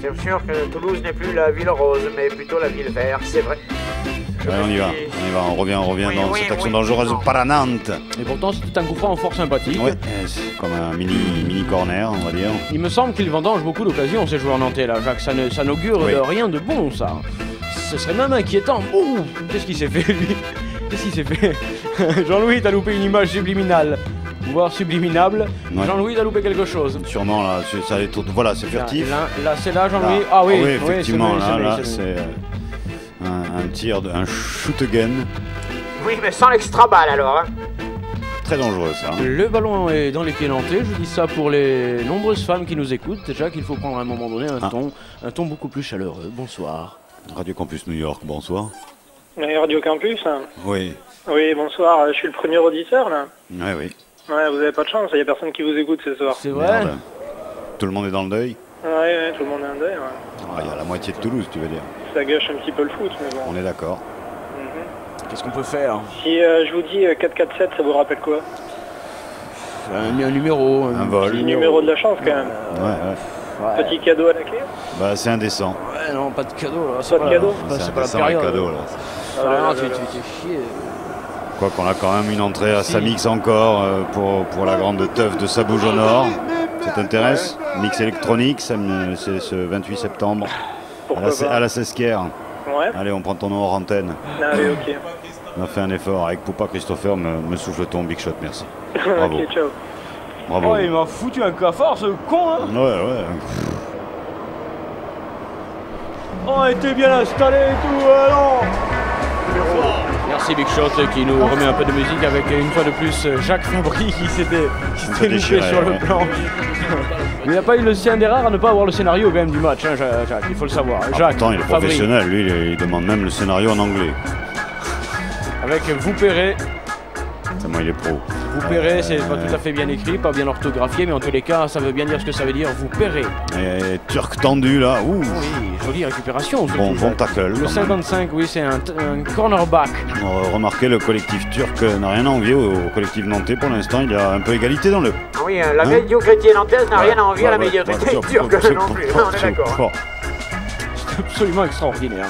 C'est sûr que Toulouse n'est plus la ville rose, mais plutôt la ville verte, c'est vrai. Ouais, on revient dans cette action dangereuse par à Nantes. Et pourtant c'était un coup franc fort sympathique. Ouais, c'est comme un mini corner, on va dire. Il me semble qu'il vendangent beaucoup d'occasions ces joueurs nantais là, Jacques. Ça n'augure de rien de bon, ça. Ce serait même inquiétant. Ouh, qu'est-ce qu'il s'est fait lui? Qu'est-ce qu'il s'est fait? Jean-Louis, t'as loupé une image subliminale. Voire subliminable. Ouais. Jean-Louis, t'as loupé quelque chose. Sûrement là, ça allait tout. Voilà, c'est furtif. Là c'est là, Jean-Louis. Ah oui, effectivement, là c'est un tir, un shoot again. Oui, mais sans l'extra balle alors. Hein. Très dangereux ça. Le ballon est dans les pieds nantais. Je dis ça pour les nombreuses femmes qui nous écoutent. Déjà qu'il faut prendre à un moment donné un ton beaucoup plus chaleureux. Bonsoir. Radio Campus New York, bonsoir. Radio Campus. Oui. Oui, bonsoir. Je suis le premier auditeur là. Oui. Ouais, vous avez pas de chance. Il y a personne qui vous écoute ce soir. C'est vrai. Merde. Tout le monde est dans le deuil. Ouais, tout le monde est en deuil. Ouais. Il y a la moitié de Toulouse, tu veux dire. Ça gâche un petit peu le foot, mais bon. On est d'accord. Qu'est-ce qu'on peut faire? Si je vous dis 447, ça vous rappelle quoi? Un numéro. Un vol. Petit numéro de la chance quand même. Ouais. Petit cadeau à la clé? Bah c'est indécent. Ouais, non, pas de cadeau là. Pas de cadeau? C'est pas la période. Cadeau, là. Ah, tu fais chier. Quoi qu'on a quand même une entrée à Samix encore pour la grande teuf de Sabouge au Nord. Ça t'intéresse? Mix électronique, c'est ce 28 septembre à la Sesquière. Ouais. Allez, on prend ton nom hors antenne. Allez, ok. On a fait un effort avec Poupa Christopher, me souffle ton big shot, merci. Bravo. Ok, ciao. Bravo. Oh, il m'a foutu un cafard, ce con, hein. Ouais. Oh, il était bien installé et tout, non. Merci Big Shot qui nous remet un peu de musique avec une fois de plus Jacques Fabry qui s'était loupé sur le plan. Il n'a pas eu le sien des rares à ne pas avoir le scénario quand même du match, hein, Jacques, il faut le savoir. Jacques, pourtant, il est Fabry. professionnel, lui, il demande même le scénario en anglais. Avec vous paierez. Tellement il est pro. Vous paierez, c'est pas tout à fait bien écrit, pas bien orthographié, mais en tous les cas, ça veut bien dire ce que ça veut dire, vous paierez. Et Turc tendu là, ouh. Oui, jolie récupération. Bon tackle. Le 55, oui, c'est un cornerback. Remarquez, le collectif turc n'a rien à envier au collectif nantais. Pour l'instant, il y a un peu égalité dans le. Oui, la médiocrité nantaise n'a rien à envier à la médiocrité turque non plus, on est d'accord. C'est absolument extraordinaire.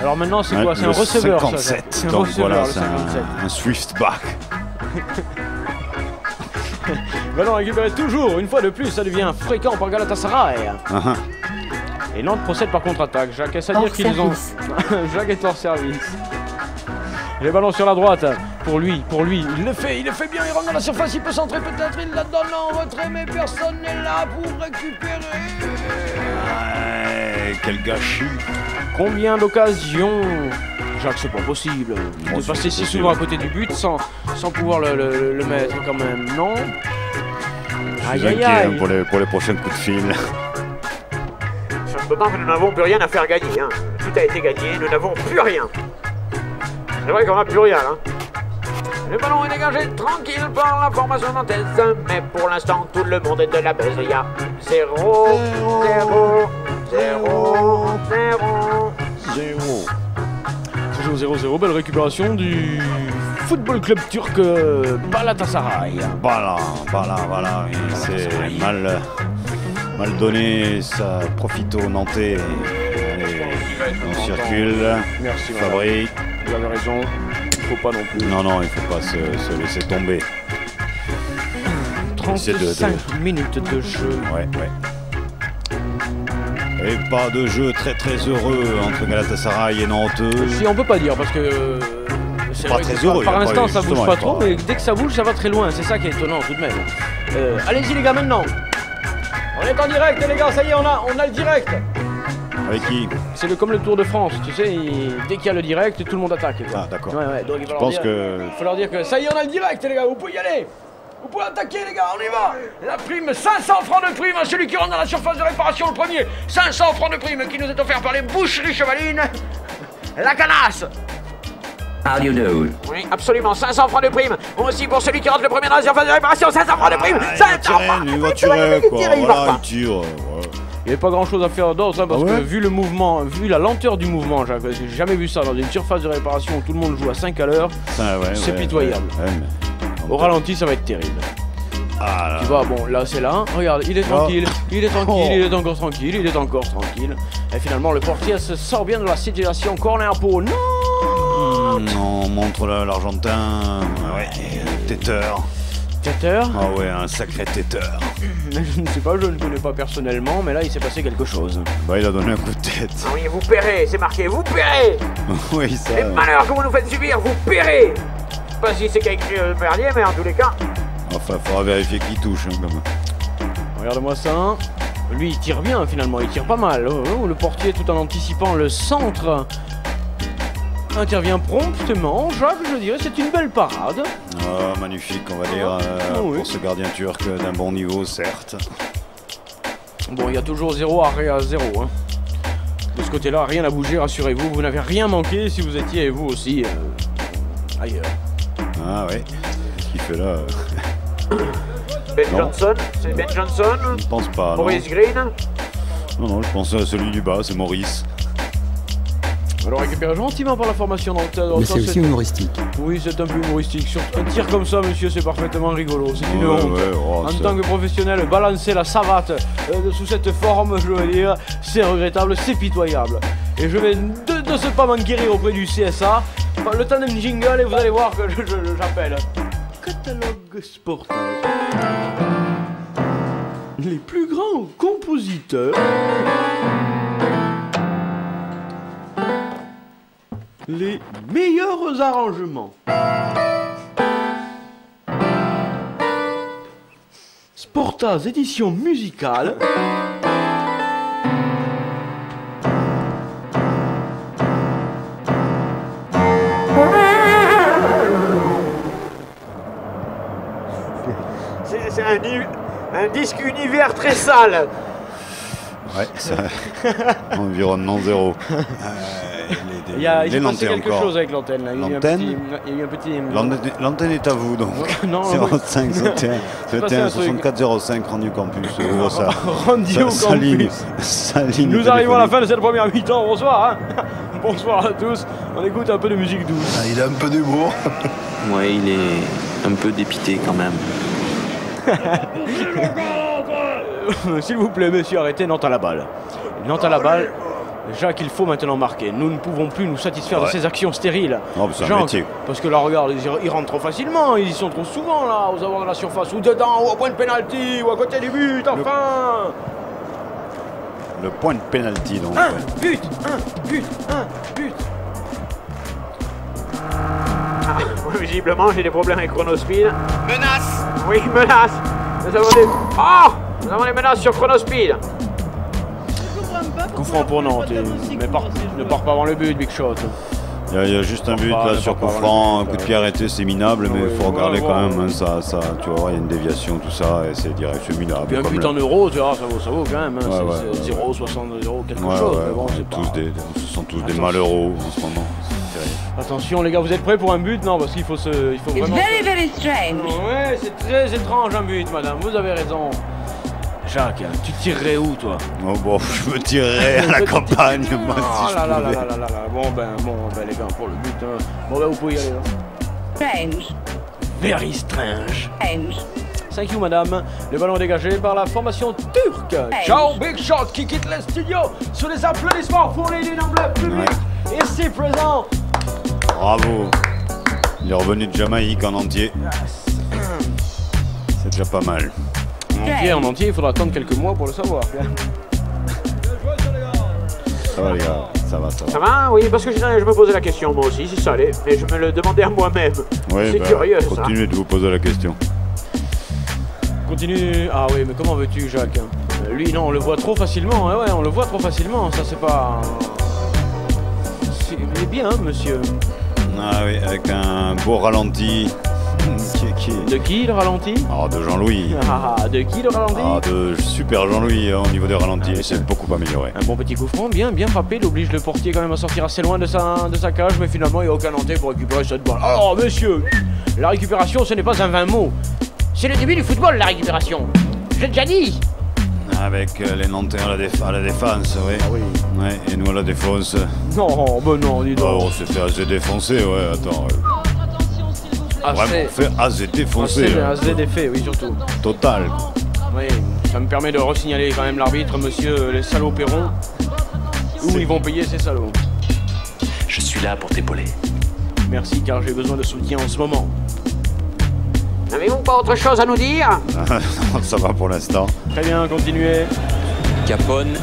Alors maintenant, c'est quoi? C'est un receveur, 57, ça. C'est un donc receveur, voilà, le 57. un Swiftback. Ballon récupéré toujours, une fois de plus, ça devient fréquent par Galatasaray. Et Nantes procède par contre-attaque. Jacques, est-ce à dire qu'ils ont... Jacques est hors service. Les ballons sur la droite, pour lui, il le fait bien, il rentre dans la surface, il peut centrer peut-être, il la donne en retrait, mais personne n'est là pour récupérer. Quel gâchis. Combien d'occasions? Jacques, c'est pas possible de passer si souvent à côté du but sans pouvoir le mettre quand même, non? Je suis inquiet pour les prochains coups de fil. D'autant que nous n'avons plus rien à faire gagner. Hein. Tout a été gagné, nous n'avons plus rien. C'est vrai qu'on n'a plus rien. Hein. Le ballon est dégagé tranquille par la formation nantaise. Mais pour l'instant, tout le monde est de la baisse. Il y a 0, 0, 0, 0. Toujours 0-0, belle récupération du football club turc Galatasaray. Voilà. Et c'est mal donné, ça profite aux Nantais. Allez, on circule. Merci, Fabry. Vous avez raison, il ne faut pas non plus. Non, il ne faut pas se laisser tomber. 35 minutes de jeu. Ouais. Et pas de jeu très heureux entre Galatasaray et Nantes. Si, on peut pas dire parce que c'est pas vrai très que heureux. Par l'instant, ça bouge pas trop, mais dès que ça bouge, ça va très loin. C'est ça qui est étonnant tout de même. Allez-y les gars, maintenant. On est en direct les gars, ça y est, on a le direct. Avec qui? C'est comme le Tour de France, tu sais, dès qu'il y a le direct, tout le monde attaque. Quoi. Ah d'accord. Ouais, donc il faut leur dire que ça y est, on a le direct les gars, vous pouvez y aller. Vous pouvez attaquer les gars, on y va. La prime, 500 francs de prime à celui qui rentre dans la surface de réparation le premier. 500 francs de prime qui nous est offert par les boucheries chevalines. La canasse. How do you do? Oui, absolument, 500 francs de prime. Moi aussi pour celui qui rentre le premier dans la surface de réparation, 500 francs de prime. 500 francs. Il va tirer quoi. Voilà, il tire. Il n'y avait pas grand chose à faire d'autre hein, parce que vu le mouvement, vu la lenteur du mouvement, Jacques, j'ai jamais vu ça dans une surface de réparation où tout le monde joue à 5 à l'heure. C'est pitoyable. Au ralenti, ça va être terrible. Ah là. Tu vois, bon, là c'est là. Regarde, il est tranquille, il est encore tranquille. Et finalement, le portier se sort bien de la situation. Corner pour non. On montre l'Argentin. Ouais, têteur. Têteur? Ah ouais, un sacré têteur. Je ne sais pas, je ne connais pas personnellement, mais là il s'est passé quelque chose. Bah, il a donné un coup de tête. Ah oui, vous paierez, c'est marqué, vous paierez. Oui, ça. Les malheurs que vous nous faites subir, vous paierez. Je sais pas si c'est écrit le merdier, mais en tous les cas. Enfin, faudra vérifier qui touche, hein, quand même. Regarde-moi ça. Lui, il tire bien finalement, il tire pas mal. Le portier, tout en anticipant le centre, intervient promptement. Jacques, je dirais, c'est une belle parade. Ah, magnifique, on va dire, pour ce gardien turc d'un bon niveau, certes. Bon, il y a toujours 0 arrêt à 0. Hein. De ce côté-là, rien n'a bougé, rassurez-vous. Vous n'avez rien manqué si vous étiez, vous aussi, ailleurs. Ah ouais, qu'est-ce qu'il fait là? Ben Johnson, c'est Ben Johnson. Je pense pas. Maurice Green. Non, je pense à celui du bas, c'est Maurice. Alors récupéré gentiment par la formation nantaise. Mais c'est aussi humoristique. Oui, c'est un peu humoristique. Sur un tir comme ça, monsieur, c'est parfaitement rigolo. C'est une honte. En tant que professionnel, balancer la savate sous cette forme, je veux dire, c'est regrettable, c'est pitoyable. Et je vais de ce pas m'enquérir auprès du CSA. Le temps d'un jingle et vous allez voir que j'appelle. Catalogue Sportage. Les plus grands compositeurs. Les meilleurs arrangements. Sportaz édition musicale. disque univers très sale. Ouais, ça... environnement zéro. Il s'est passé quelque chose avec l'antenne. L'antenne, il y a eu un petit... L'antenne est à vous, donc. Non, 05 71 64 05 Rendu Campus. Ça, Rendu Campus. Nous arrivons à la fin de cette première mi-temps. Bonsoir. Hein. Bonsoir à tous. On écoute un peu de musique douce. Ah, il a un peu d'humour. Ouais, il est un peu dépité quand même. S'il vous plaît, messieurs, arrêtez Nantes à la balle. Nantes à la balle. Jacques, il faut maintenant marquer. Nous ne pouvons plus nous satisfaire de ces actions stériles. Non, c'est un métier. Parce que là, regarde, ils rentrent trop facilement. Ils y sont trop souvent, là, aux abords de la surface, ou dedans, ou au point de pénalty, ou à côté du but, enfin. Le point de pénalty, donc. Un but. Ah, visiblement, j'ai des problèmes avec Chronospeed. Menace. Oui, menace. Nous avons des menaces sur Chronospeed. Coup franc pour Nantes, mais ne part pas avant le but, Big Shot. Il y a juste un but là sur coup franc, un coup de pied arrêté, c'est minable, mais il faut regarder quand même, hein, ça, tu vas voir, il y a une déviation, tout ça, et c'est direct, c'est minable. Puis un but en euros, tu vois, ça vaut quand même, hein, c'est 0, 60 euros, quelque chose. Mais bon, ce sont tous des malheureux en ce moment. Attention les gars, vous êtes prêts pour un but? Non, parce qu'il faut vraiment... Very strange. Ouais, c'est très étrange un but, madame, vous avez raison. Jacques, tu tirerais où, toi? Oh bon, je me tirerais à la campagne, moi, si je pouvais. Bon, les gars, pour le but, hein. Bon, vous pouvez y aller, là. Strange. Very strange. Strange. Thank you, madame. Le ballon dégagé par la formation turque. Ciao, Big Shot qui quitte le studio sous les applaudissements pour les innombrables publics. Et c'est présent. Bravo. Il est revenu de Jamaïque en entier. C'est déjà pas mal. En entier, il faudra attendre quelques mois pour le savoir. Ça va les gars, ça va. Ça va? Oui, parce que je me posais la question moi aussi, si ça allait, mais je me le demandais à moi-même. Oui, c'est curieux ça. Continuez de vous poser la question. Continue. Ah oui, mais comment veux-tu, Jacques? Lui, non, on le voit trop facilement. Ouais, on le voit trop facilement. Ça, c'est pas... Il est bien, monsieur. Ah oui, avec un beau ralenti. De qui le ralenti? Ah, de Jean-Louis. Ah, de qui le ralenti? Ah, de super Jean-Louis au niveau des ralentis. Il s'est beaucoup amélioré. Un bon petit coup franc, bien frappé. Il oblige le portier quand même à sortir assez loin de sa cage, mais finalement il n'y a aucun Nantais pour récupérer cette balle. Oh, monsieur, la récupération, ce n'est pas un vain mot. C'est le début du football, la récupération. J'ai déjà dit. Avec les Nantais à la défense, oui. Ah oui. Ouais, et nous à la défense. Non, non, dis donc. On s'est fait assez défoncer, ouais, attends. Vraiment fait assez défoncer. Assez défait, oui, surtout. Total. Oui, ça me permet de resignaler quand même l'arbitre, monsieur les salauds Perron. Où ils vont payer ces salauds. Je suis là pour t'épauler. Merci, car j'ai besoin de soutien en ce moment. N'avez-vous pas autre chose à nous dire? Ça va pour l'instant. Très bien, continuez. Capone.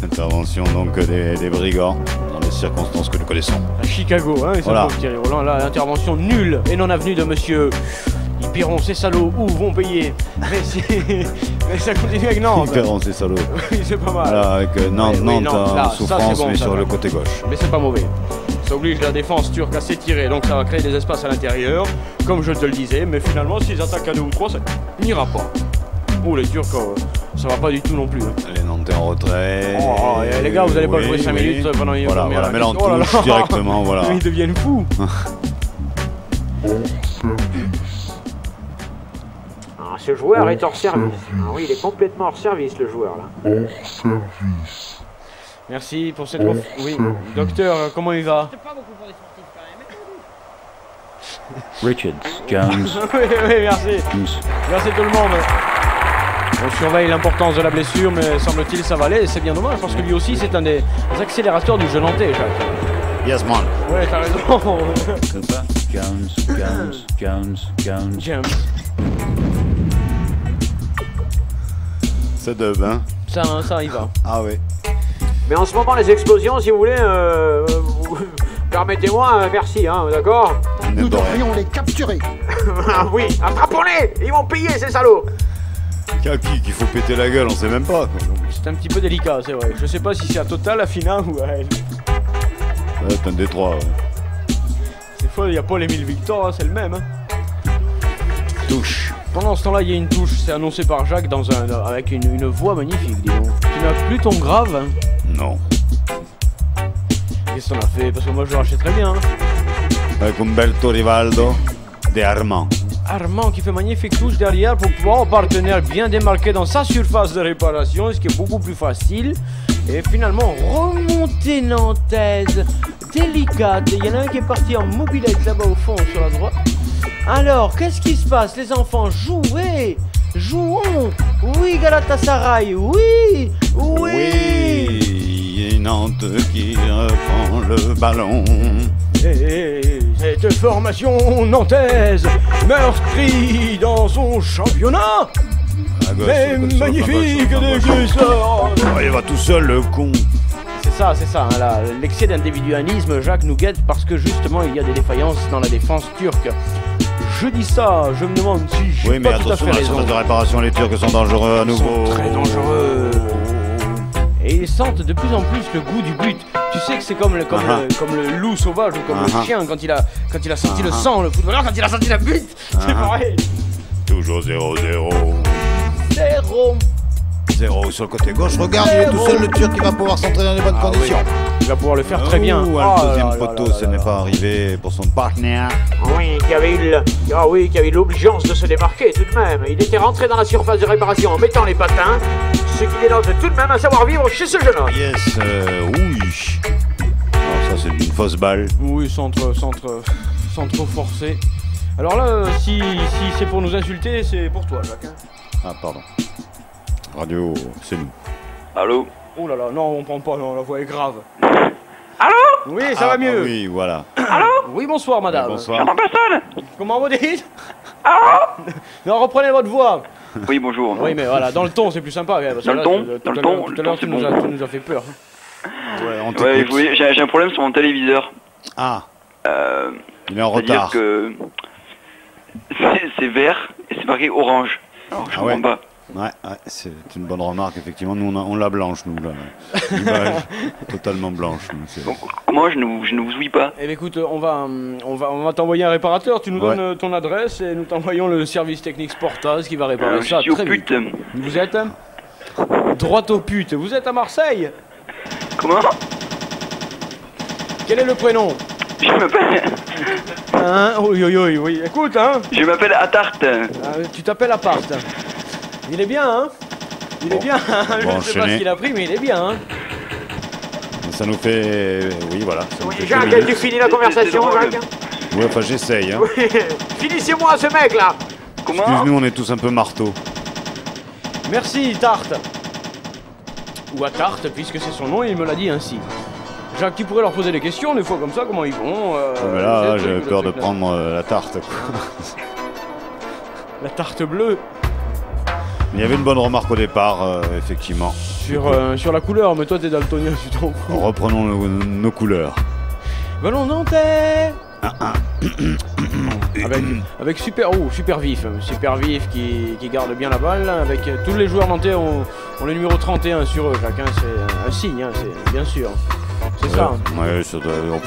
Intervention donc des brigands dans les circonstances que nous connaissons. À Chicago, hein, ils sont pour Thierry Roland. Là, intervention nulle et non avenue de monsieur. Ils paieront ces salauds où vont payer. Mais ça continue avec Nantes. Ils paieront ces salauds. Oui, c'est pas mal. Voilà, avec Nantes en souffrance, bon, mais sur le côté gauche. Mais c'est pas mauvais. Ça oblige la défense turque à s'étirer, donc ça va créer des espaces à l'intérieur, comme je te le disais, mais finalement s'ils attaquent à 2 ou 3, ça n'ira pas. Oh les Turcs, ça va pas du tout non plus. Hein. Les Nantais en retrait. Oh, les gars, vous allez pas jouer 5 minutes pendant une Voilà, mais là on touche directement, voilà. Ils deviennent fous. Ce joueur est hors service. Ah oui, il est complètement hors service, le joueur là. Hors service. Merci pour cette... Oui, docteur, comment il va? C'est pas beaucoup pour les sportifs quand même. Richards, Jones. oui, merci. Merci tout le monde. On surveille l'importance de la blessure, mais semble-t-il ça va aller. C'est bien dommage parce que lui aussi c'est un des accélérateurs du jeu nantais, Jacques. Yes, man. Ouais, t'as raison. Cooper, Jones. James. C'est dub, hein? Ça y va. Ah oui. Mais en ce moment, les explosions, si vous voulez, permettez-moi, merci, hein, d'accord? Nous devrions les capturer. Oui, attrapons-les. Ils vont payer, ces salauds. Kaki qu'il faut péter la gueule, on sait même pas. C'est un petit peu délicat, c'est vrai. Je sais pas si c'est à Total, à Fina ou à elle. Ouais, c'est un Détroit, ouais. C'est faux, il n'y a pas l'Émile Victor, hein, c'est le même. Hein. touche. Pendant ce temps-là, il y a une touche, c'est annoncé par Jacques avec une voix magnifique, dis donc. Tu n'as plus ton grave, hein? Non. Qu'est-ce qu'on a fait? Parce que moi je le rachète très bien. Hein. Avec Umberto Rivaldo de Armand. Armand qui fait magnifique touche derrière pour pouvoir un partenaire bien démarqué dans sa surface de réparation, ce qui est beaucoup plus facile. Et finalement, remontée nantaise, délicate. Il y en a un qui est parti en mobilette là-bas au fond sur la droite. Alors, qu'est-ce qui se passe? Les enfants, jouez! Jouons! Oui, Galatasaray, oui! Oui! Et Nantes qui reprend le ballon. Et cette formation nantaise, meurtrie dans son championnat! Mais magnifique de Guessard! Il va tout seul, le con! C'est ça, hein, l'excès d'individualisme, Jacques nous guette parce que justement il y a des défaillances dans la défense turque. Je dis ça, je me demande si j'ai pas tout à fait raison. Oui, mais de réparation, les Turcs sont dangereux à nouveau. Ils sont très dangereux. Et ils sentent de plus en plus le goût du but. Tu sais que c'est comme le loup sauvage ou comme le chien quand il a senti le sang, le footballeur quand il a senti la butte. C'est pareil. Toujours 0-0. 0 sur le côté gauche. Regarde, il est tout seul, le Turc, il va pouvoir s'entrer dans les bonnes conditions. Oui. Il va pouvoir le faire très bien. Le deuxième poteau, ce n'est pas arrivé pour son partenaire. Oui, qui avait eu l'obligeance de se démarquer tout de même. Il était rentré dans la surface de réparation en mettant les patins, ce qui dénote tout de même un savoir-vivre chez ce jeune homme. Yes, oui. Alors ça, c'est une fausse balle. Oui, sans trop forcer. Alors là, si c'est pour nous insulter, c'est pour toi, Jacques. Ah, pardon. Radio, c'est nous. Allô? Oh là là, non, on prend pas, non, la voix est grave. Allô? Oui, ça va mieux. Oui, voilà. Allô? Oui, bonsoir, madame. Oui, bonsoir. J'entends personne. Comment vous dites? Allô? Non, reprenez votre voix. Oui, bonjour. Oui, mais voilà, dans le ton, c'est plus sympa. Parce dans le ton? Tout à l'heure, tu nous as fait peur. Ouais, j'ai un problème sur mon téléviseur. Ah. Il est en retard. C'est-à-dire que c'est vert et c'est marqué orange. Alors, je comprends pas. Ouais, c'est une bonne remarque, effectivement. Nous, on l'a blanche, nous, là. L'image totalement blanche. Bon, comment je ne vous ouïe pas? Eh bien, écoute, on va t'envoyer un réparateur. Tu nous donnes ton adresse et nous t'envoyons le service technique Sportaz qui va réparer ça très vite. Vous êtes droit au pute. Vous êtes à Marseille? Comment? Quel est le prénom? Je m'appelle... Oui. Écoute, hein. Je m'appelle Attart. Tu t'appelles Appart. Il est bien, hein. Il est bien. Je ne sais pas ce qu'il a pris, mais il est bien, hein. Ça nous fait... Oui, voilà. Jacques, tu finis la conversation, Jacques? Oui, enfin, j'essaye, hein. Oui. Finissez-moi ce mec-là. Comment? Excuse-nous, on est tous un peu marteaux. Merci, Tarte. Ou à Tarte, puisque c'est son nom, il me l'a dit ainsi. Jacques, tu pourrais leur poser des questions, des fois comme ça, comment ils vont mais là, j'ai peur de prendre la tarte, quoi. La tarte bleue. Il y avait une bonne remarque au départ, effectivement. Sur la couleur, mais toi t'es daltonien, tu t'en fous. Reprenons nos couleurs. Ballon nantais. Avec super vif qui garde bien la balle. Avec tous les joueurs nantais ont le numéro 31 sur eux, chacun c'est un signe, hein, c'est bien sûr. C'est ça. Ouais,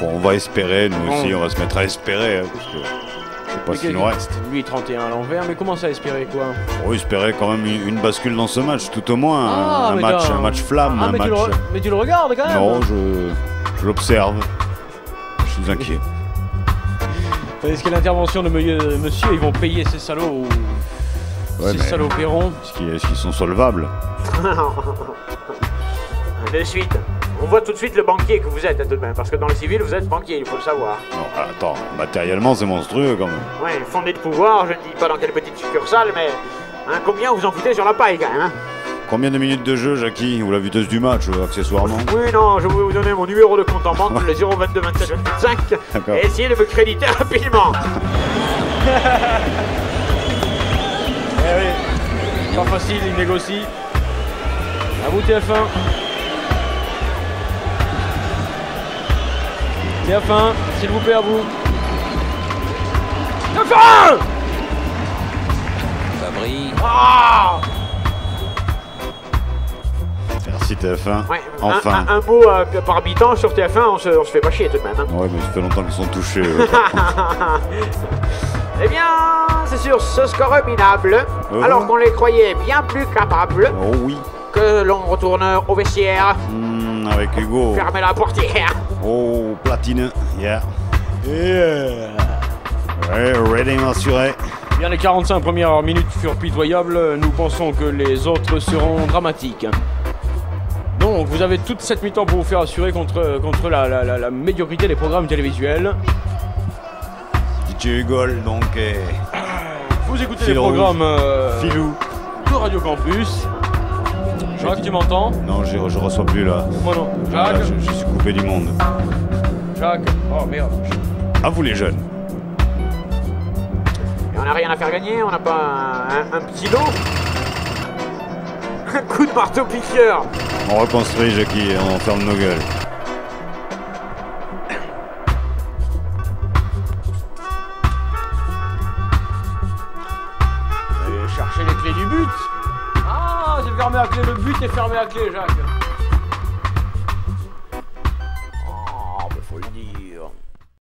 on va espérer, nous aussi, on va se mettre à espérer, hein, parce que je sais pas ce qu'il nous reste. Lui 31 à l'envers, mais comment ça espérer quoi? On va espérer quand même une bascule dans ce match, tout au moins, un match flamme. Mais tu le regardes quand même? Non, je l'observe. Je suis inquiet. Est-ce que l'intervention de monsieur, ils vont payer ces salauds ces salauds Perron? Est-ce qu'ils sont solvables? De suite. On voit tout de suite le banquier que vous êtes, tout de même, parce que dans le civil, vous êtes banquier, il faut le savoir. Non, attends, matériellement, c'est monstrueux, quand même. Ouais, fondé de pouvoir, je ne dis pas dans quelle petite succursale, mais... combien vous en foutez sur la paille, quand même, hein? Combien de minutes de jeu, Jackie? Ou la vitesse du match, accessoirement? Oui, non, je vais vous donner mon numéro de compte en banque, le 022 27 25, et essayez de me créditer rapidement. Eh oui, pas facile, il négocie. À vous, TF1. TF1, s'il vous plaît, à vous. TF1! Fabri. Ah! Merci TF1. Ouais, enfin. Un mot par habitant sur TF1, on se fait pas chier tout de même. Hein. Ouais, mais ça fait longtemps qu'ils sont touchés. Eh bien, c'est sur ce score minable, alors qu'on les croyait bien plus capables, que l'on retourne au vestiaire. Avec Hugo. Fermez la portière. Oh, platine, yeah. Ouais, rating assuré. Bien, les 45 premières minutes furent pitoyables. Nous pensons que les autres seront dramatiques. Donc, vous avez toute cette mi-temps pour vous faire assurer contre la médiocrité des programmes télévisuels. DJ Hugo, donc. Vous écoutez les programmes Filou de Radio Campus. Jacques, tu m'entends? Non, je reçois plus là. Moi non. Jacques, là, je suis coupé du monde. Jacques, oh merde. À vous les jeunes. Et on n'a rien à faire gagner, on n'a pas un petit lot. Un coup de marteau piqueur. On reconstruit, Jackie, et on ferme nos gueules. Allez chercher les clés du but. Ah, j'ai fermé à clé, le but est fermé à clé, Jacques. Oh, mais faut le dire.